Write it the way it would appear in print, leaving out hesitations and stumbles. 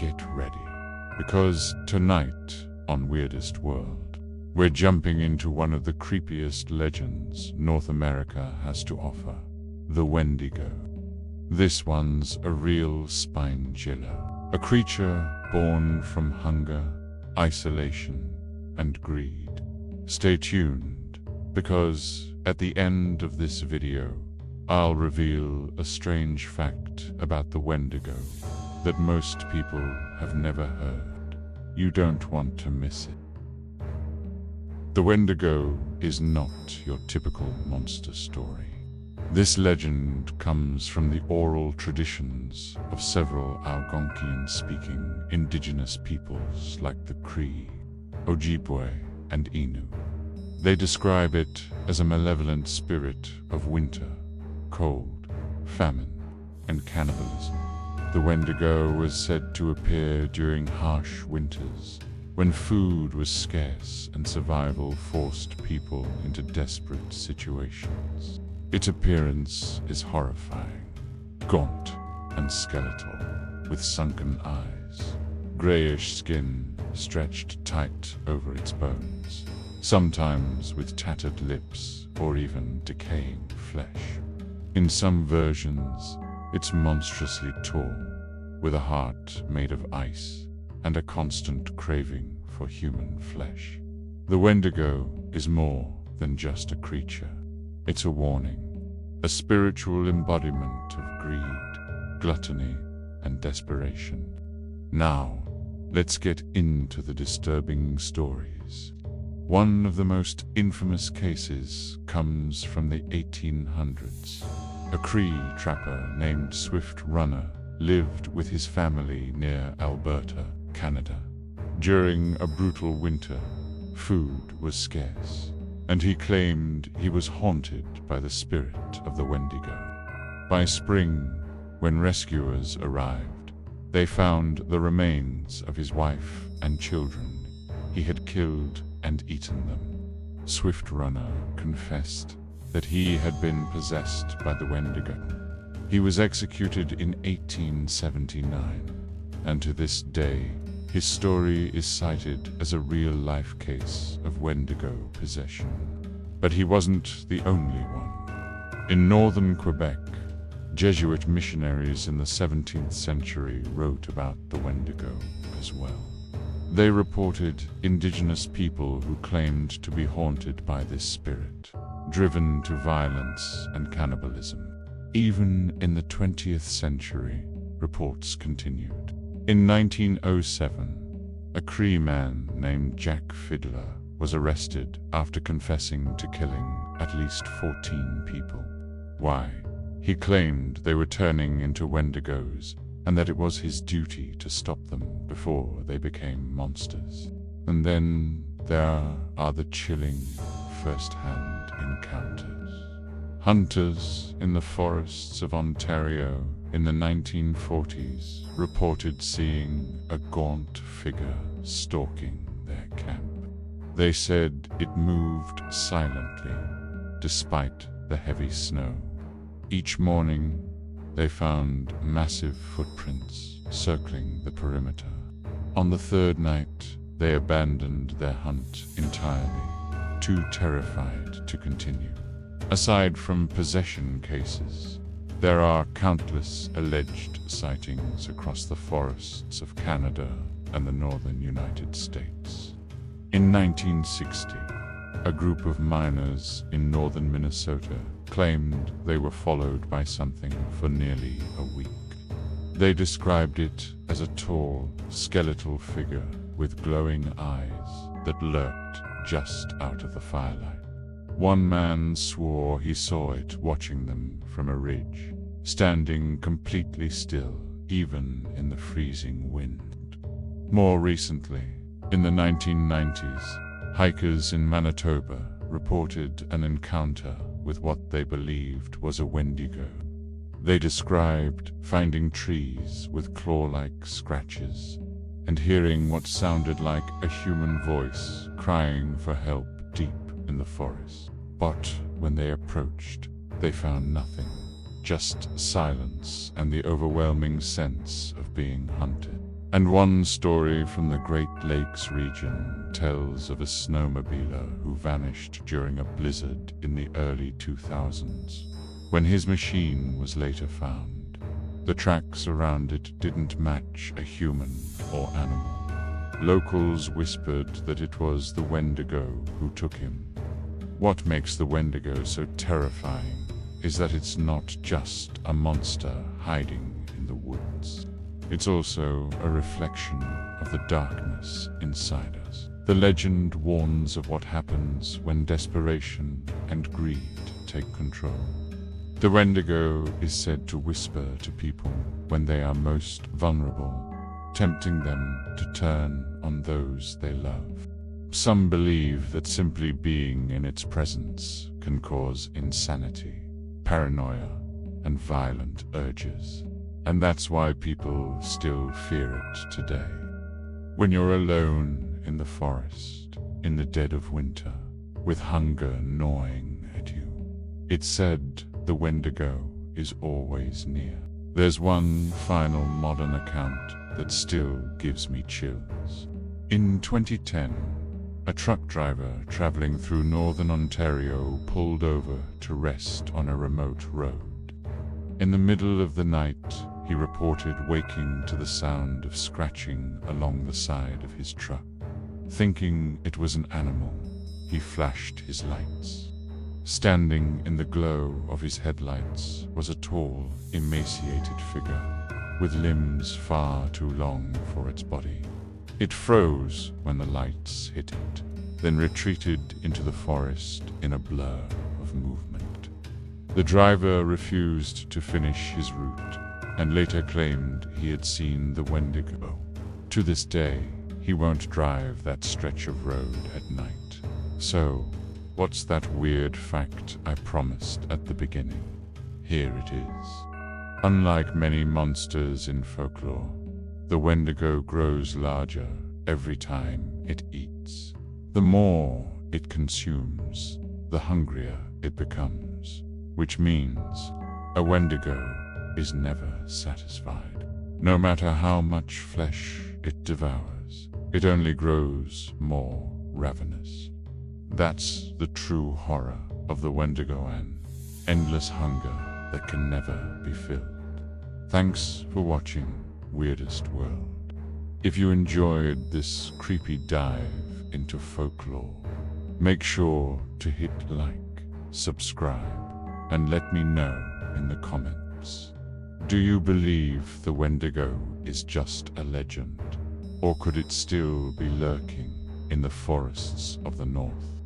get ready, because tonight on Weirdest World, we're jumping into one of the creepiest legends North America has to offer, the Wendigo. This one's a real spine chiller, a creature born from hunger, isolation, and greed. Stay tuned, because at the end of this video, I'll reveal a strange fact about the Wendigo that most people have never heard. You don't want to miss it. The Wendigo is not your typical monster story. This legend comes from the oral traditions of several Algonquian-speaking indigenous peoples like the Cree, Ojibwe, and Innu. They describe it as a malevolent spirit of winter, cold, famine, and cannibalism. The Wendigo was said to appear during harsh winters, when food was scarce and survival forced people into desperate situations. Its appearance is horrifying, gaunt and skeletal, with sunken eyes, grayish skin stretched tight over its bones, sometimes with tattered lips or even decaying flesh. In some versions, it's monstrously tall, with a heart made of ice and a constant craving for human flesh. The Wendigo is more than just a creature. It's a warning, a spiritual embodiment of greed, gluttony, and desperation. Now, let's get into the disturbing stories. One of the most infamous cases comes from the 1800s. A Cree trapper named Swift Runner lived with his family near Alberta, Canada. During a brutal winter, food was scarce, and he claimed he was haunted by the spirit of the Wendigo. By spring, when rescuers arrived, they found the remains of his wife and children. He had killed and eaten them. Swift Runner confessed that he had been possessed by the Wendigo. He was executed in 1879, and to this day, his story is cited as a real-life case of Wendigo possession. But he wasn't the only one. In northern Quebec, Jesuit missionaries in the 17th century wrote about the Wendigo as well. They reported indigenous people who claimed to be haunted by this spirit, driven to violence and cannibalism. Even in the 20th century, reports continued. In 1907, a Cree man named Jack Fiddler was arrested after confessing to killing at least 14 people. Why? He claimed they were turning into Wendigos and that it was his duty to stop them before they became monsters. And then there are the chilling first-hand encounters. Hunters in the forests of Ontario in the 1940s reported seeing a gaunt figure stalking their camp. They said it moved silently, despite the heavy snow. Each morning, they found massive footprints circling the perimeter. On the third night, they abandoned their hunt entirely, too terrified to continue. Aside from possession cases, there are countless alleged sightings across the forests of Canada and the northern United States. In 1960, a group of miners in northern Minnesota claimed they were followed by something for nearly a week. They described it as a tall, skeletal figure with glowing eyes that lurked just out of the firelight. One man swore he saw it watching them from a ridge, standing completely still, even in the freezing wind. More recently, in the 1990s, hikers in Manitoba reported an encounter with what they believed was a Wendigo. They described finding trees with claw-like scratches and hearing what sounded like a human voice crying for help deep in the forest. But when they approached, they found nothing, just silence and the overwhelming sense of being hunted. And one story from the Great Lakes region tells of a snowmobiler who vanished during a blizzard in the early 2000s. When his machine was later found, the tracks around it didn't match a human or animal. Locals whispered that it was the Wendigo who took him. What makes the Wendigo so terrifying is that it's not just a monster hiding in the woods. It's also a reflection of the darkness inside us. The legend warns of what happens when desperation and greed take control. The Wendigo is said to whisper to people when they are most vulnerable, tempting them to turn on those they love. Some believe that simply being in its presence can cause insanity, paranoia, and violent urges. And that's why people still fear it today. When you're alone in the forest, in the dead of winter, with hunger gnawing at you, it's said the Wendigo is always near. There's one final modern account that still gives me chills. In 2010, a truck driver traveling through northern Ontario pulled over to rest on a remote road. In the middle of the night, he reported waking to the sound of scratching along the side of his truck. Thinking it was an animal, he flashed his lights. Standing in the glow of his headlights was a tall, emaciated figure, with limbs far too long for its body. It froze when the lights hit it, then retreated into the forest in a blur of movement. The driver refused to finish his route, and later claimed he had seen the Wendigo. To this day, he won't drive that stretch of road at night. So, what's that weird fact I promised at the beginning? Here it is. Unlike many monsters in folklore, the Wendigo grows larger every time it eats. The more it consumes, the hungrier it becomes, which means a Wendigo is never satisfied. No matter how much flesh it devours, it only grows more ravenous. That's the true horror of the Wendigo, an endless hunger that can never be filled. Thanks for watching Weirdest World. If you enjoyed this creepy dive into folklore, make sure to hit like, subscribe, and let me know in the comments. Do you believe the Wendigo is just a legend, or could it still be lurking in the forests of the north?